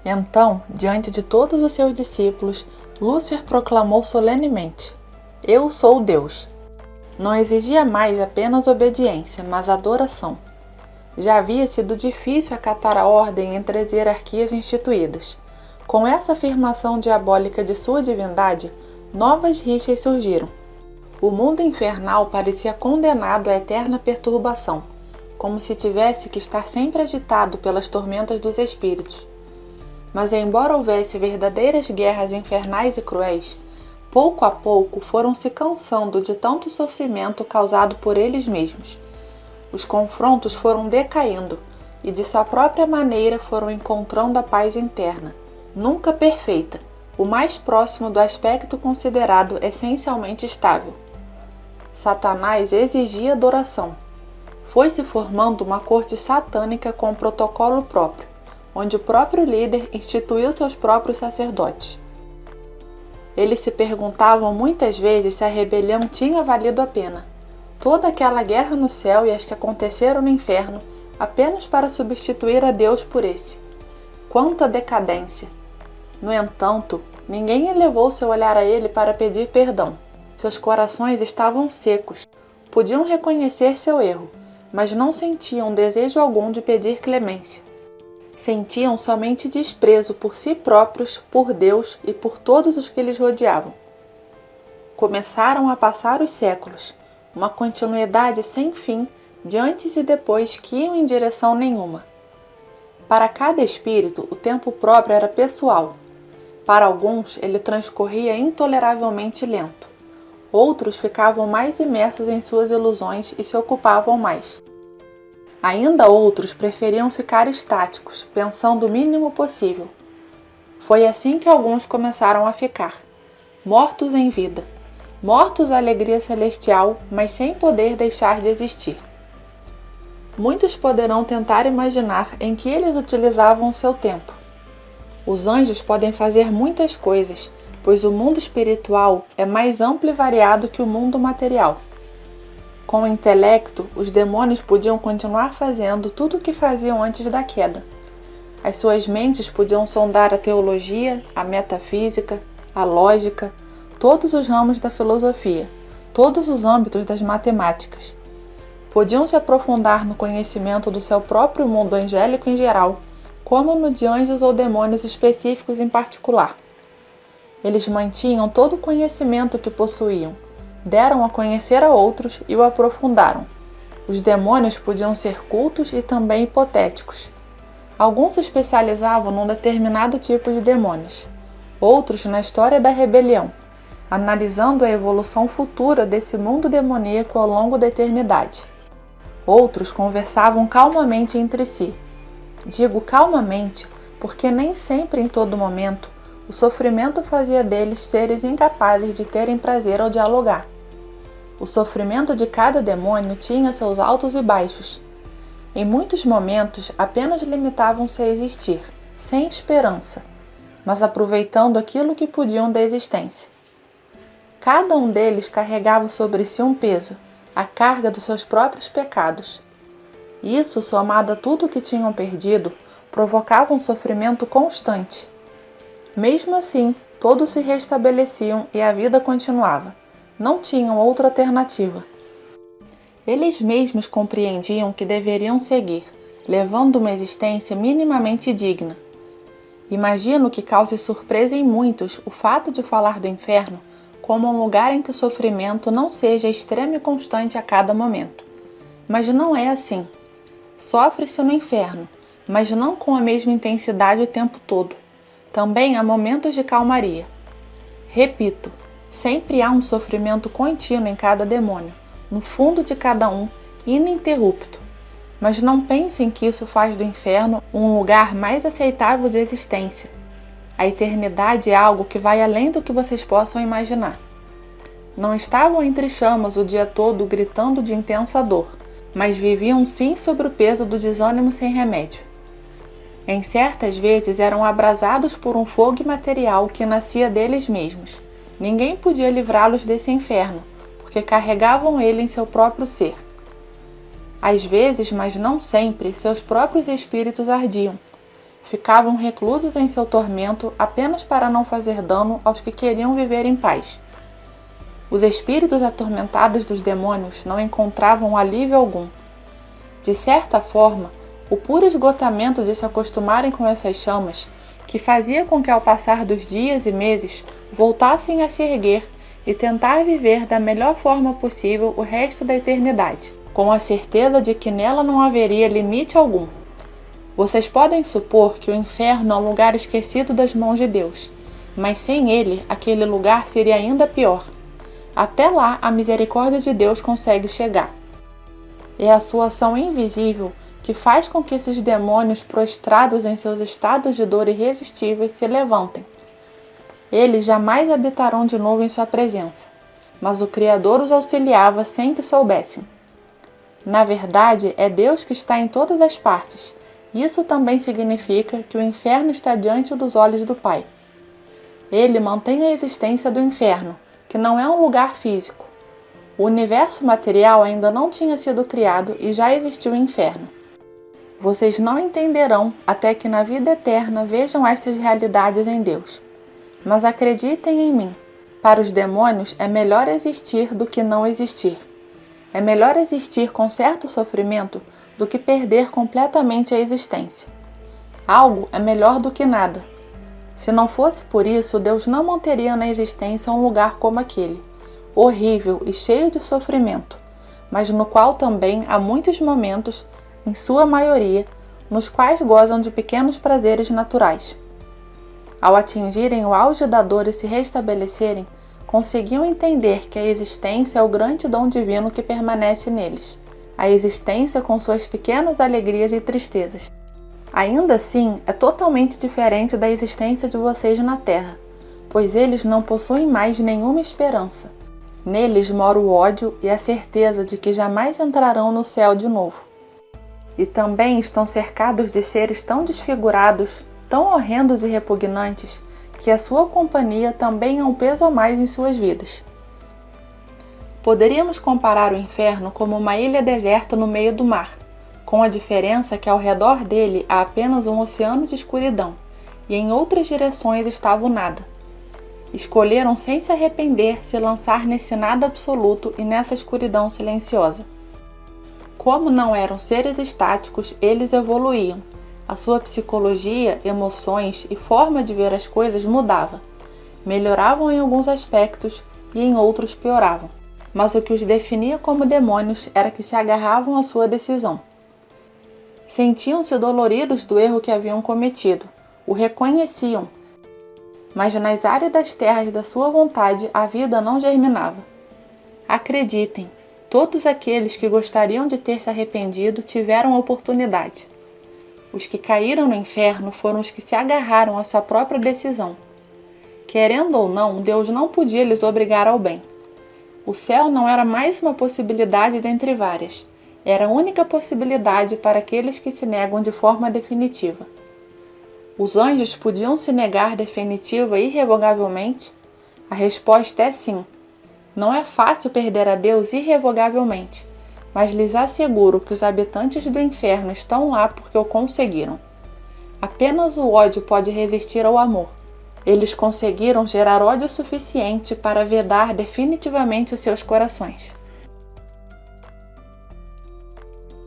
Então, diante de todos os seus discípulos, Lúcifer proclamou solenemente: Eu sou Deus. Não exigia mais apenas obediência, mas adoração. Já havia sido difícil acatar a ordem entre as hierarquias instituídas. Com essa afirmação diabólica de sua divindade, novas rixas surgiram. O mundo infernal parecia condenado à eterna perturbação, como se tivesse que estar sempre agitado pelas tormentas dos espíritos. Mas embora houvesse verdadeiras guerras infernais e cruéis, pouco a pouco foram se cansando de tanto sofrimento causado por eles mesmos. Os confrontos foram decaindo e de sua própria maneira foram encontrando a paz interna, nunca perfeita, o mais próximo do aspecto considerado essencialmente estável. Satanás exigia adoração. Foi se formando uma corte satânica com protocolo próprio, onde o próprio líder instituiu seus próprios sacerdotes. Eles se perguntavam muitas vezes se a rebelião tinha valido a pena. Toda aquela guerra no céu e as que aconteceram no inferno, apenas para substituir a Deus por esse. Quanta decadência! No entanto, ninguém elevou seu olhar a ele para pedir perdão. Seus corações estavam secos. Podiam reconhecer seu erro, mas não sentiam desejo algum de pedir clemência. Sentiam somente desprezo por si próprios, por Deus e por todos os que lhes rodeavam. Começaram a passar os séculos, uma continuidade sem fim de antes e depois que iam em direção nenhuma. Para cada espírito, o tempo próprio era pessoal. Para alguns, ele transcorria intoleravelmente lento. Outros ficavam mais imersos em suas ilusões e se ocupavam mais. Ainda outros preferiam ficar estáticos, pensando o mínimo possível. Foi assim que alguns começaram a ficar, mortos em vida, mortos à alegria celestial, mas sem poder deixar de existir. Muitos poderão tentar imaginar em que eles utilizavam o seu tempo. Os anjos podem fazer muitas coisas, pois o mundo espiritual é mais amplo e variado que o mundo material. Com o intelecto, os demônios podiam continuar fazendo tudo o que faziam antes da queda. As suas mentes podiam sondar a teologia, a metafísica, a lógica, todos os ramos da filosofia, todos os âmbitos das matemáticas. Podiam se aprofundar no conhecimento do seu próprio mundo angélico em geral, como no de anjos ou demônios específicos em particular. Eles mantinham todo o conhecimento que possuíam, deram a conhecer a outros e o aprofundaram. Os demônios podiam ser cultos e também hipotéticos. Alguns se especializavam num determinado tipo de demônios, outros na história da rebelião, analisando a evolução futura desse mundo demoníaco ao longo da eternidade. Outros conversavam calmamente entre si. Digo calmamente porque nem sempre, em todo momento, o sofrimento fazia deles seres incapazes de terem prazer ao dialogar. O sofrimento de cada demônio tinha seus altos e baixos. Em muitos momentos, apenas limitavam-se a existir, sem esperança, mas aproveitando aquilo que podiam da existência. Cada um deles carregava sobre si um peso, a carga dos seus próprios pecados. Isso, somado a tudo o que tinham perdido, provocava um sofrimento constante. Mesmo assim, todos se restabeleciam e a vida continuava. Não tinham outra alternativa. Eles mesmos compreendiam que deveriam seguir, levando uma existência minimamente digna. Imagino que cause surpresa em muitos o fato de falar do inferno como um lugar em que o sofrimento não seja extremo e constante a cada momento. Mas não é assim. Sofre-se no inferno, mas não com a mesma intensidade o tempo todo. Também há momentos de calmaria. Repito, sempre há um sofrimento contínuo em cada demônio, no fundo de cada um, ininterrupto. Mas não pensem que isso faz do inferno um lugar mais aceitável de existência. A eternidade é algo que vai além do que vocês possam imaginar. Não estavam entre chamas o dia todo gritando de intensa dor, mas viviam sim sob o peso do desânimo sem remédio. Em certas vezes eram abrasados por um fogo imaterial que nascia deles mesmos. Ninguém podia livrá-los desse inferno, porque carregavam ele em seu próprio ser. Às vezes, mas não sempre, seus próprios espíritos ardiam. ficavam reclusos em seu tormento apenas para não fazer dano aos que queriam viver em paz. Os espíritos atormentados dos demônios não encontravam alívio algum. De certa forma, o puro esgotamento de se acostumarem com essas chamas, que fazia com que ao passar dos dias e meses voltassem a se erguer e tentar viver da melhor forma possível o resto da eternidade, com a certeza de que nela não haveria limite algum. Vocês podem supor que o inferno é um lugar esquecido das mãos de Deus, mas sem ele, aquele lugar seria ainda pior. Até lá, a misericórdia de Deus consegue chegar. É a sua ação invisível que faz com que esses demônios prostrados em seus estados de dor irresistíveis se levantem. Eles jamais habitarão de novo em sua presença, mas o Criador os auxiliava sem que soubessem. Na verdade, é Deus que está em todas as partes. Isso também significa que o inferno está diante dos olhos do Pai. Ele mantém a existência do inferno, que não é um lugar físico. O universo material ainda não tinha sido criado e já existiu o inferno. Vocês não entenderão até que na vida eterna vejam estas realidades em Deus. Mas acreditem em mim, para os demônios é melhor existir do que não existir. É melhor existir com certo sofrimento do que perder completamente a existência. Algo é melhor do que nada. Se não fosse por isso, Deus não manteria na existência um lugar como aquele, horrível e cheio de sofrimento, mas no qual também há muitos momentos, em sua maioria, nos quais gozam de pequenos prazeres naturais. Ao atingirem o auge da dor e se restabelecerem, conseguiam entender que a existência é o grande dom divino que permanece neles, a existência com suas pequenas alegrias e tristezas. Ainda assim, é totalmente diferente da existência de vocês na Terra, pois eles não possuem mais nenhuma esperança. Neles mora o ódio e a certeza de que jamais entrarão no céu de novo. E também estão cercados de seres tão desfigurados, tão horrendos e repugnantes, que a sua companhia também é um peso a mais em suas vidas. Poderíamos comparar o inferno como uma ilha deserta no meio do mar, com a diferença que ao redor dele há apenas um oceano de escuridão, e em outras direções estava o nada. Escolheram sem se arrepender se lançar nesse nada absoluto e nessa escuridão silenciosa. Como não eram seres estáticos, eles evoluíam. A sua psicologia, emoções e forma de ver as coisas mudava. Melhoravam em alguns aspectos e em outros pioravam. Mas o que os definia como demônios era que se agarravam à sua decisão. Sentiam-se doloridos do erro que haviam cometido, o reconheciam, mas nas áridas terras da sua vontade a vida não germinava. Acreditem, todos aqueles que gostariam de ter se arrependido tiveram a oportunidade. Os que caíram no inferno foram os que se agarraram à sua própria decisão. Querendo ou não, Deus não podia lhes obrigar ao bem. O céu não era mais uma possibilidade dentre várias. Era a única possibilidade para aqueles que se negam de forma definitiva. Os anjos podiam se negar definitiva e irrevogavelmente? A resposta é sim. Não é fácil perder a Deus irrevogavelmente, mas lhes asseguro que os habitantes do inferno estão lá porque o conseguiram. Apenas o ódio pode resistir ao amor. Eles conseguiram gerar ódio suficiente para vedar definitivamente os seus corações.